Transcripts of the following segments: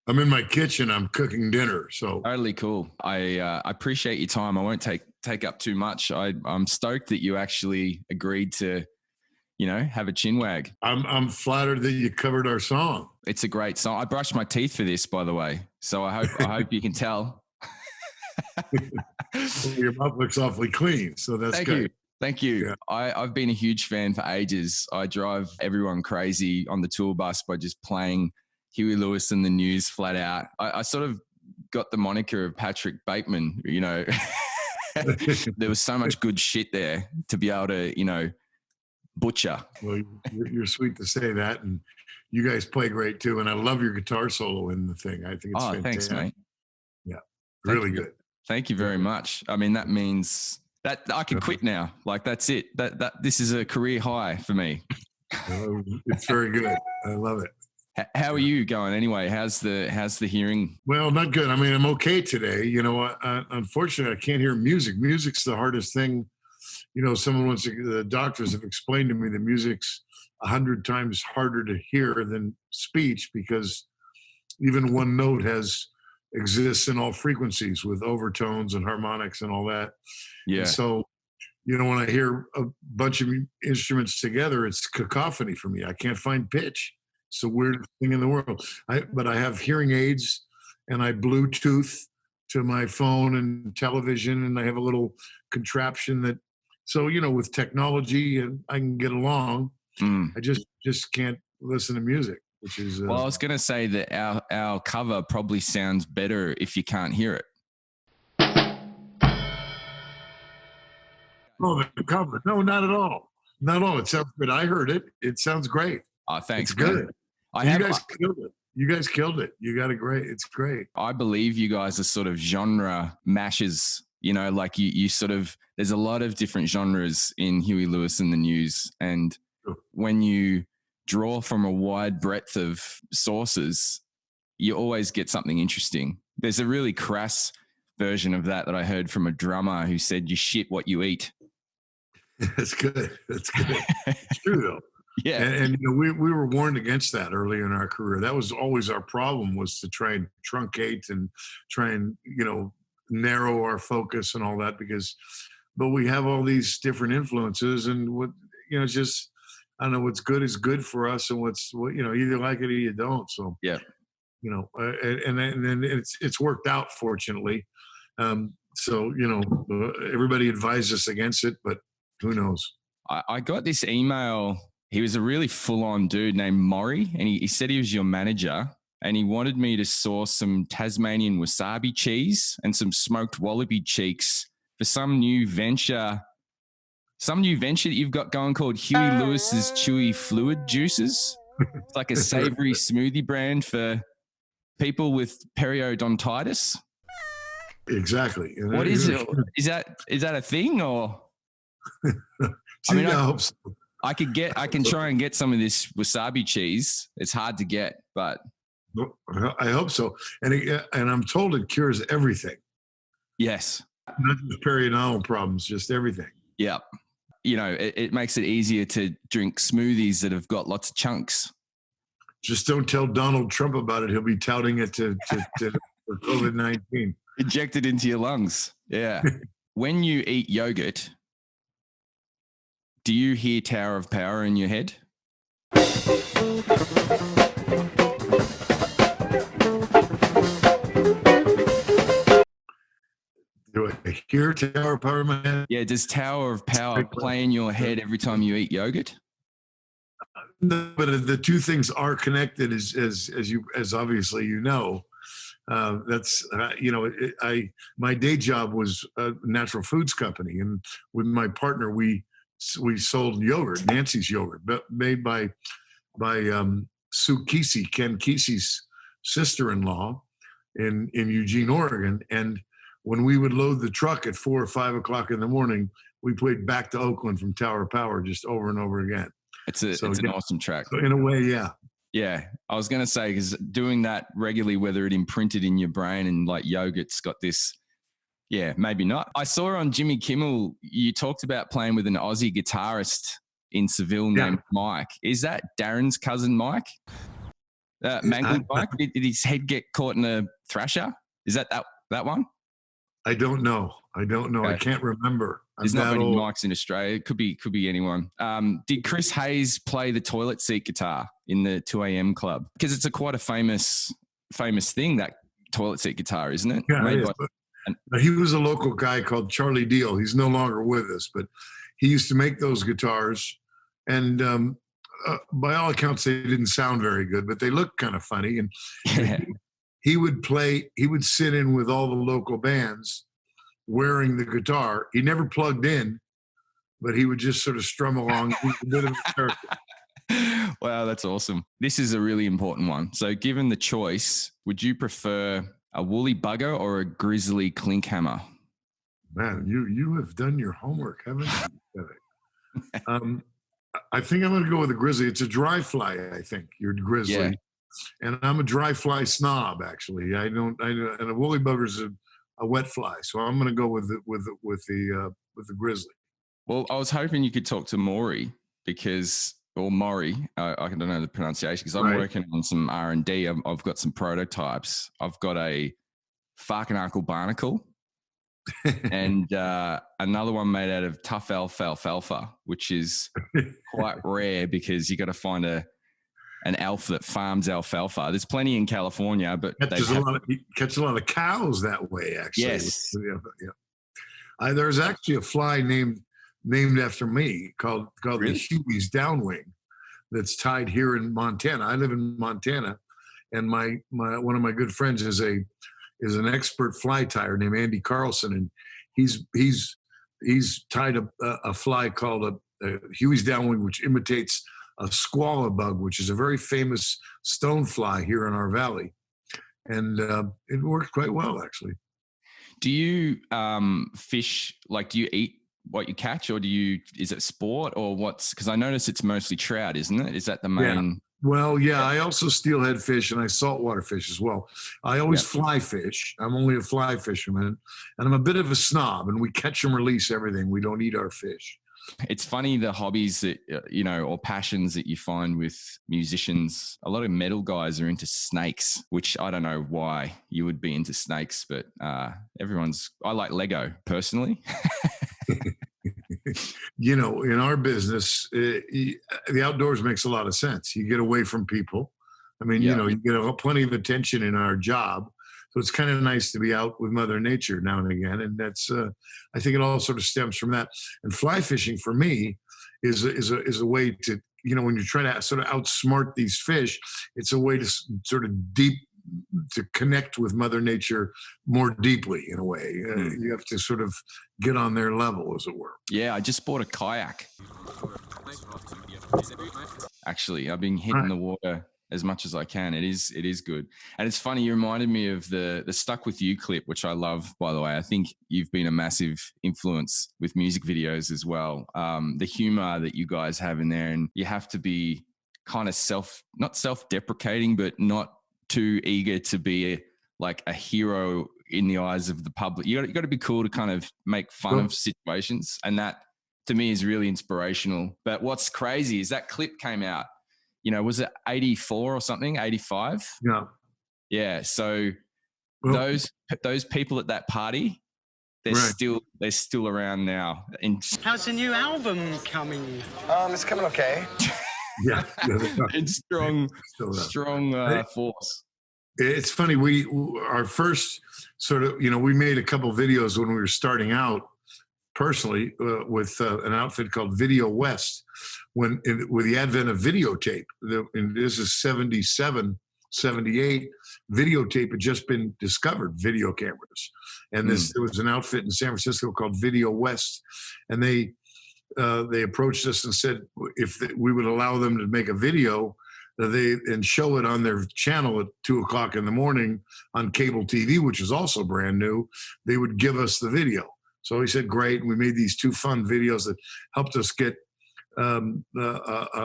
I'm in my kitchen. I'm cooking dinner. So Totally cool. I appreciate your time. I won't take up too much. I'm stoked that you actually agreed to, have a chin wag. I'm flattered that you covered our song. It's a great song. I brushed my teeth for this, by the way. So I hope you can tell. Well, your mouth looks awfully clean. So that's good. Thank you. Yeah. I've been a huge fan for ages. I drive everyone crazy on the tour bus by just playing Huey Lewis and the News flat out. I sort of got the moniker of Patrick Bateman, There was so much good shit there to be able to, butcher. Well, you're sweet to say that. And you guys play great too. And I love your guitar solo in the thing. I think it's fantastic. Thanks, mate. Yeah, really good. Thank you very much. I mean, that means that I can quit now. Like, that's it. This is a career high for me. It's very good. I love it. How are you going anyway? How's the hearing? Well, not good. I mean, I'm okay today. Unfortunately, I can't hear music. Music's the hardest thing. The doctors have explained to me that music's 100 times harder to hear than speech, because even one note exists in all frequencies with overtones and harmonics and all that. Yeah. And so, when I hear a bunch of instruments together, it's cacophony for me. I can't find pitch. It's the weirdest thing in the world. But I have hearing aids, and I Bluetooth to my phone and television, and I have a little contraption that, so, with technology, I can get along. I just can't listen to music, which is... Well, I was going to say that our cover probably sounds better if you can't hear it. Oh, the cover. No, not at all. Not at all. It sounds good. I heard it. It sounds great. Oh, thanks. It's good. You guys killed it. You guys killed it. You got it great. It's great. I believe you guys are sort of genre mashers. Like you sort of, there's a lot of different genres in Huey Lewis and the News. And when you draw from a wide breadth of sources, you always get something interesting. There's a really crass version of that I heard from a drummer who said, "You shit what you eat." That's good. That's good. It's true though. Yeah. And we were warned against that early in our career. That was always our problem, was to try and truncate and try and, narrow our focus and all that, but we have all these different influences, and it's just, I don't know, what's good is good for us, and what either like it or you don't. So, yeah. And then it's worked out, fortunately. So, everybody advised us against it, but who knows? I got this email. He was a really full-on dude named Maury, and he said he was your manager, and he wanted me to source some Tasmanian wasabi cheese and some smoked wallaby cheeks for some new venture that you've got going called Huey Lewis's Chewy Fluid Juices. It's like a savory smoothie brand for people with periodontitis. Exactly. What is it? Is that a thing, or? I hope so. I can try and get some of this wasabi cheese. It's hard to get, but I hope so. And I'm told it cures everything. Yes. Not just periodontal problems, just everything. Yeah. It makes it easier to drink smoothies that have got lots of chunks. Just don't tell Donald Trump about it. He'll be touting it to for COVID-19. Injected into your lungs. Yeah. When you eat yogurt, do you hear Tower of Power in your head? Do I hear Tower of Power in my head? Yeah, does Tower of Power play in your head every time you eat yogurt? No, but the two things are connected, as obviously you know. That's my day job was a natural foods company, and with my partner we sold yogurt, Nancy's yogurt, made by Sue Kesey, Ken Kesey's sister-in-law in Eugene, Oregon. And when we would load the truck at 4 or 5 o'clock in the morning, we played Back to Oakland from Tower of Power just over and over again. It's an awesome track. So in a way, yeah. Yeah, I was going to say, because doing that regularly, whether it imprinted in your brain, and like yogurt's got this, yeah, maybe not. I saw on Jimmy Kimmel, you talked about playing with an Aussie guitarist in Seville named Mike. Is that Darren's cousin Mike? Mangled bike? Did his head get caught in a Thrasher? Is that one? I don't know. Okay. I can't remember. There's not many Mikes in Australia. It could be anyone. Did Chris Hayes play the toilet seat guitar in the 2am club? Because it's quite a famous thing, that toilet seat guitar, isn't it? Yeah, it is. But he was a local guy called Charlie Deal. He's no longer with us, but he used to make those guitars. And by all accounts, they didn't sound very good, but they looked kind of funny. And he would sit in with all the local bands wearing the guitar. He never plugged in, but he would just sort of strum along. He was a bit of a character. Wow, that's awesome. This is a really important one. So given the choice, would you prefer a woolly bugger or a grizzly clink hammer? Man, you have done your homework, haven't you? I think I'm going to go with a grizzly. It's a dry fly, I think. You're grizzly. Yeah. And I'm a dry fly snob, actually. And a woolly bugger's a wet fly, so I'm going to go with the grizzly. Well, I was hoping you could talk to Maury or Maury. I don't know the pronunciation because I'm working on some R&D. I've got some prototypes. I've got a fucking Uncle Barnacle and another one made out of tough alfalfa, which is quite rare because you got to find an elf that farms alfalfa. There's plenty in California, but catch a lot of cows that way, actually. Yes. Yeah. There's actually a fly named after me called really? The Huey's downwing that's tied here in Montana. I live in Montana, and my one of my good friends is an expert fly tyer named Andy Carlson, and he's tied a fly called a Huey's downwing, which imitates a squalla bug, which is a very famous stone fly here in our valley. And it worked quite well, actually. Do you fish, do you eat what you catch, or is it sport, or because I notice it's mostly trout, isn't it? Is that the main? Yeah. Well, yeah, I also steelhead fish and I saltwater fish as well. I always fly fish. I'm only a fly fisherman, and I'm a bit of a snob, and we catch and release everything. We don't eat our fish. It's funny, the hobbies that, or passions that you find with musicians. A lot of metal guys are into snakes, which I don't know why you would be into snakes, but I like Lego personally. In our business, the outdoors makes a lot of sense. You get away from people. I mean, you get plenty of attention in our job. So it's kind of nice to be out with Mother Nature now and again. And that's, I think it all sort of stems from that. And fly fishing for me is a way to, when you're trying to sort of outsmart these fish, it's a way to sort of to connect with Mother Nature more deeply in a way. You have to sort of get on their level, as it were. Yeah, I just bought a kayak. Actually, I've been hitting the water as much as I can. It is good. And it's funny, you reminded me of the Stuck With You clip, which I love, by the way. I think you've been a massive influence with music videos as well. The humor that you guys have in there, and you have to be kind of not self-deprecating, but not too eager to be a hero in the eyes of the public. You got to be cool to kind of make fun of situations. And that to me is really inspirational. But what's crazy is that clip came out, was it 84 or something, 85? Yeah. Yeah. So those people at that party, they're still around now. How's the new album coming? It's coming okay. Yeah. It's strong force. It's funny. Our first sort of, we made a couple videos when we were starting out personally with an outfit called Video West with the advent of videotape. And this is 77, 78. Videotape had just been discovered, video cameras. And there was an outfit in San Francisco called Video West. And they approached us and said if we would allow them to make a video and show it on their channel at 2:00 in the morning on cable TV, which is also brand new, they would give us the video. So we said, great. And we made these 2 fun videos that helped us get a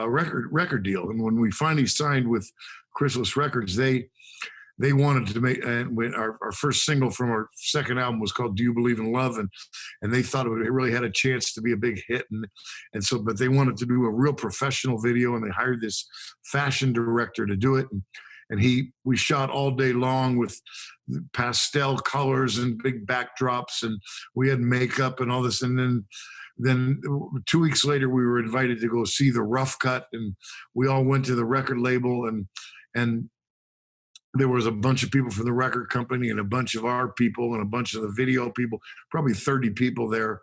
record deal. And when we finally signed with Chrysalis Records, they wanted to make, and our first single from our second album was called Do You Believe in Love? And they thought it really had a chance to be a big hit. But they wanted to do a real professional video, and they hired this fashion director to do it. we shot all day long with pastel colors and big backdrops, and we had makeup and all this. And then 2 weeks later, we were invited to go see the rough cut, and we all went to the record label, and there was a bunch of people from the record company and a bunch of our people and a bunch of the video people, probably 30 people there.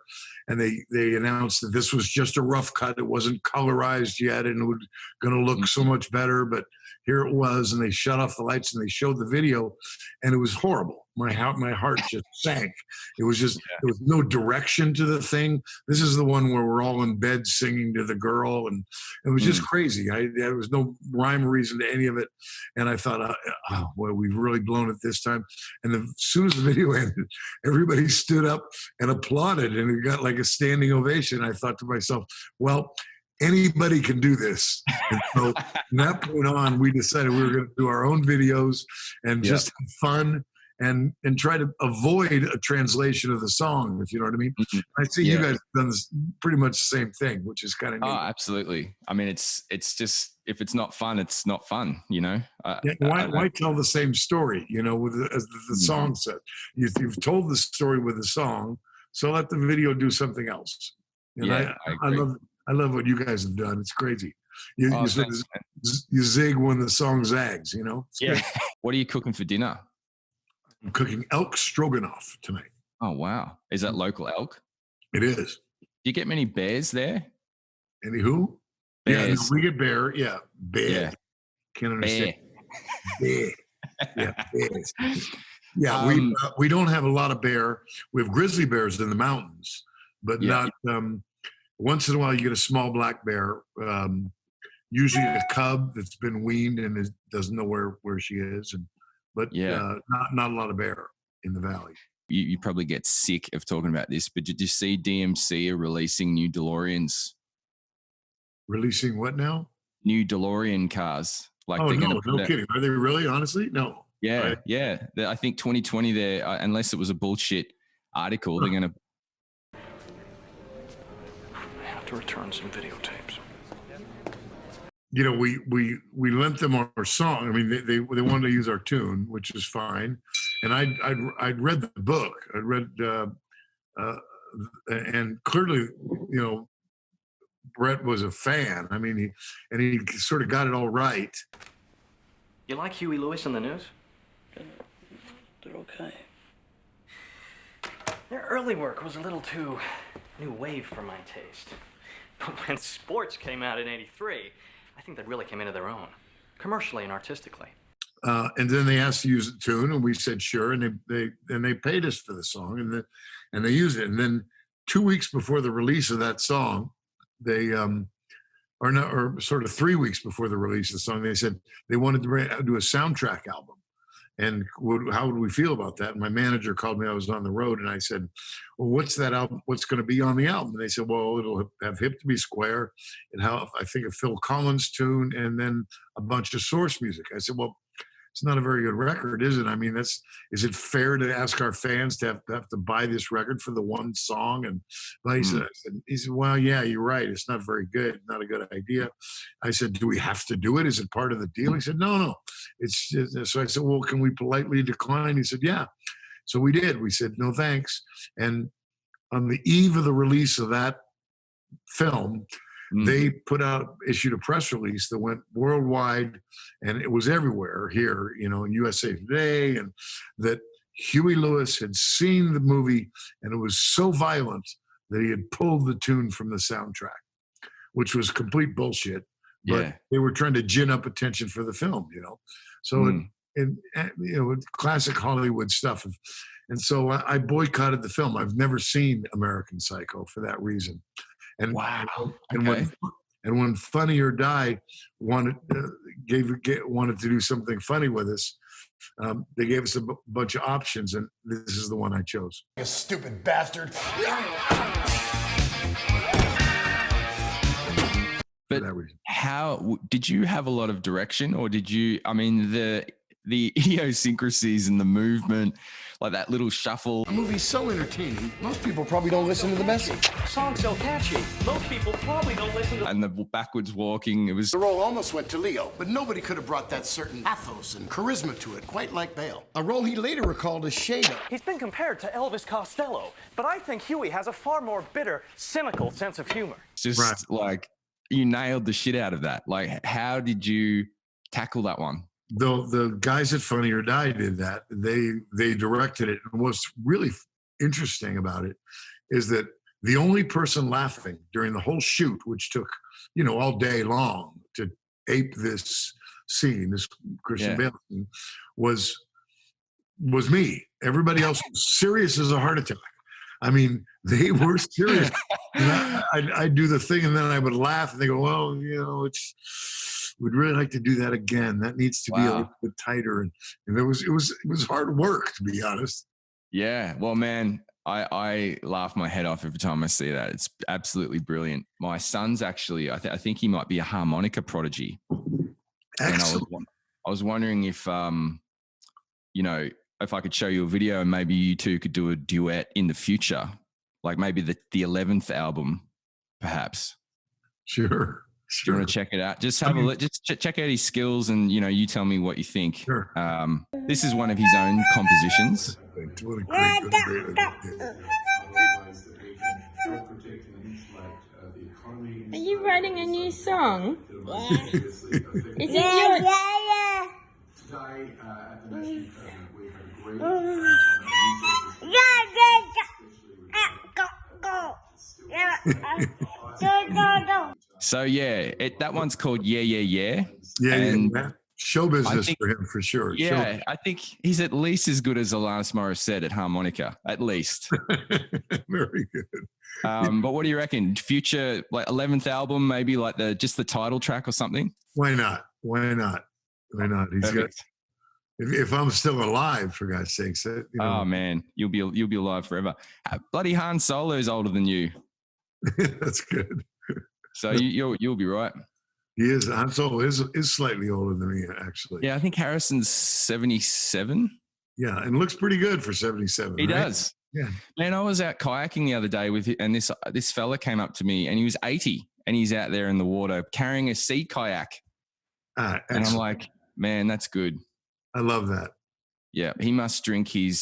And they announced that this was just a rough cut. It wasn't colorized yet, and it was going to look so much better. But here it was, and they shut off the lights and they showed the video, and it was horrible. My heart just sank. It was just, there was no direction to the thing. This is the one where we're all in bed singing to the girl, and it was just crazy. There was no rhyme or reason to any of it. And I thought, oh, well, we've really blown it this time. And as soon as the video ended, everybody stood up and applauded, and it got like a standing ovation. I thought to myself, well, anybody can do this. And so from that point on, we decided we were going to do our own videos and just have fun and try to avoid a translation of the song, if you know what I mean. I see you guys have done this, pretty much the same thing, which is kind of neat. Oh, absolutely. I mean, it's just, if it's not fun, it's not fun, you know? Why tell the same story, you know, as the song said? You've told the story with the song, so let the video do something else. And I love what you guys have done. It's crazy. You zig when the song zags, you know? Great. What are you cooking for dinner? I'm cooking elk stroganoff tonight. Oh, wow. Is that local elk? It is. Do you get many bears there? Any who? Bears. Yeah, we get bear. Yeah, bear. Yeah. Can't understand. Bear. Yeah, bears. Yeah, we don't have a lot of bear. We have grizzly bears in the mountains, but not. Once in a while, you get a small black bear. Usually a cub that's been weaned and doesn't know where she is, but not a lot of bear in the valley. You probably get sick of talking about this, but did you see DMC are releasing new DeLoreans? Releasing what now? New DeLorean cars. Like no kidding. Are they really? Honestly, no. Yeah, right. yeah. I think 2020 there, unless it was a bullshit article, they're going to. I have to return some videotapes. You know, we lent them our song. I mean, they wanted to use our tune, which is fine. And I'd read the book. I'd read, and clearly, you know, Brett was a fan. I mean, he sort of got it all right. You like Huey Lewis in the news? They're okay. Their early work was a little too new wave for my taste. But when sports came out in '83, I think they really came into their own, commercially and artistically. And then they asked to use the tune, and we said sure, and they paid us for the song, and they used it. And then 2 weeks before the release of that song, or sort of 3 weeks before the release of the song, they said they wanted to do a soundtrack album. And how would we feel about that? And my manager called me. I was on the road, and I said, well, what's that album? What's going to be on the album? And they said, well, it'll have Hip to Be Square, and I think a Phil Collins tune, and then a bunch of Source music. I said, well, it's not a very good record, is it? I mean, is it fair to ask our fans to have to buy this record for the one song? And he said, well, yeah, you're right. It's not very good. Not a good idea. I said, do we have to do it? Is it part of the deal? He said, no. It's just, so I said, well, can we politely decline? He said, yeah. So we did. We said, no, thanks. And on the eve of the release of that film, they issued a press release that went worldwide, and it was everywhere here, you know, in USA Today, and that Huey Lewis had seen the movie, and it was so violent that he had pulled the tune from the soundtrack, which was complete bullshit. But they were trying to gin up attention for the film, you know. So you know, classic Hollywood stuff. And so I boycotted the film. I've never seen American Psycho for that reason. And wow. And when Funny or Die wanted to do something funny with us, they gave us a bunch of options, and this is the one I chose. You stupid bastard! But how did you have a lot of direction, or did you? I mean, the idiosyncrasies and the movement, like that little shuffle. The movie's so entertaining, most people probably don't listen to the message. Song's so catchy. Most people probably don't listen to. And the backwards walking, it was. The role almost went to Leo, but nobody could have brought that certain pathos and charisma to it, quite like Bale. A role he later recalled as Shada. He's been compared to Elvis Costello, but I think Huey has a far more bitter, cynical sense of humor. Just like you nailed the shit out of that. Like, how did you tackle that one? The guys at Funny or Die did that. They directed it. And what's really interesting about it is that the only person laughing during the whole shoot, which took, all day long to ape this scene, this Christian Bale scene, was me. Everybody else was serious as a heart attack. I mean, they were serious. I'd do the thing and then I would laugh and they go, well, we'd really like to do that again. That needs to be a little bit tighter. And it was hard work, to be honest. Yeah. Well, man, I laugh my head off every time I see that. It's absolutely brilliant. My son's actually, I think he might be a harmonica prodigy. Excellent. And I was wondering if, if I could show you a video and maybe you two could do a duet in the future, like maybe the 11th album, perhaps. Sure. Do you want to check it out? Just have a look. Just check out his skills, and you tell me what you think. Sure. This is one of his own compositions. Are you writing a new song? Yeah. Is it So that one's called Yeah. Yeah. Show business for him for sure. Yeah, I think he's at least as good as Alanis Morissette at harmonica, at least. Very good. But what do you reckon? Future, like 11th album, maybe like just the title track or something? Why not? He's got. If I'm still alive, for God's sakes. Oh man, you'll be alive forever. Bloody Han Solo is older than you. That's good. So you'll be right. He is. Han Solo is slightly older than me, actually. Yeah, I think Harrison's 77. Yeah, and looks pretty good for 77. He does. Yeah. Man, I was out kayaking the other day and this fella came up to me and he was 80 and he's out there in the water carrying a sea kayak. And I'm like, man, that's good. I love that. Yeah, he must drink his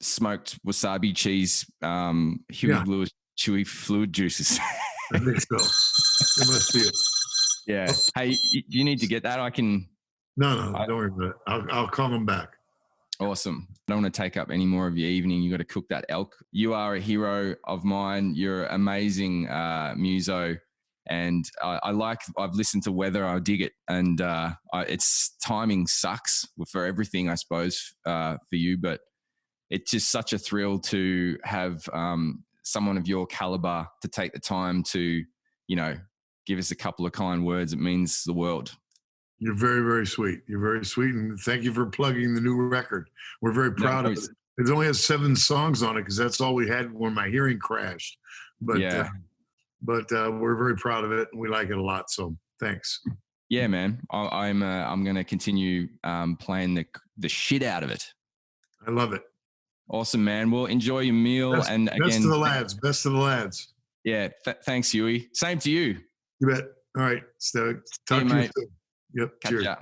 smoked wasabi cheese, Huey Lewis chewy fluid juices. I think so. It must be it. Yeah. Hey, you need to get that. I can. No, don't worry about it. I'll call him back. Awesome. I don't want to take up any more of your evening. You got to cook that elk. You are a hero of mine. You're amazing muso. And I've listened to Weather. I dig it. And its timing sucks for everything, I suppose, for you. But it's just such a thrill to have someone of your caliber to take the time to, give us a couple of kind words. It means the world. You're very, very sweet. You're very sweet. And thank you for plugging the new record. We're very proud of it. It only has 7 songs on it because that's all we had when my hearing crashed. But we're very proud of it and we like it a lot. So thanks. Yeah, man. I'm going to continue playing the shit out of it. I love it. Awesome, man. Well, enjoy your meal. Best of the lads. Best of the lads. Yeah. Thanks, Huey. Same to you. You bet. All right. So, talk to you soon. Yep. Catch Cheers. ya.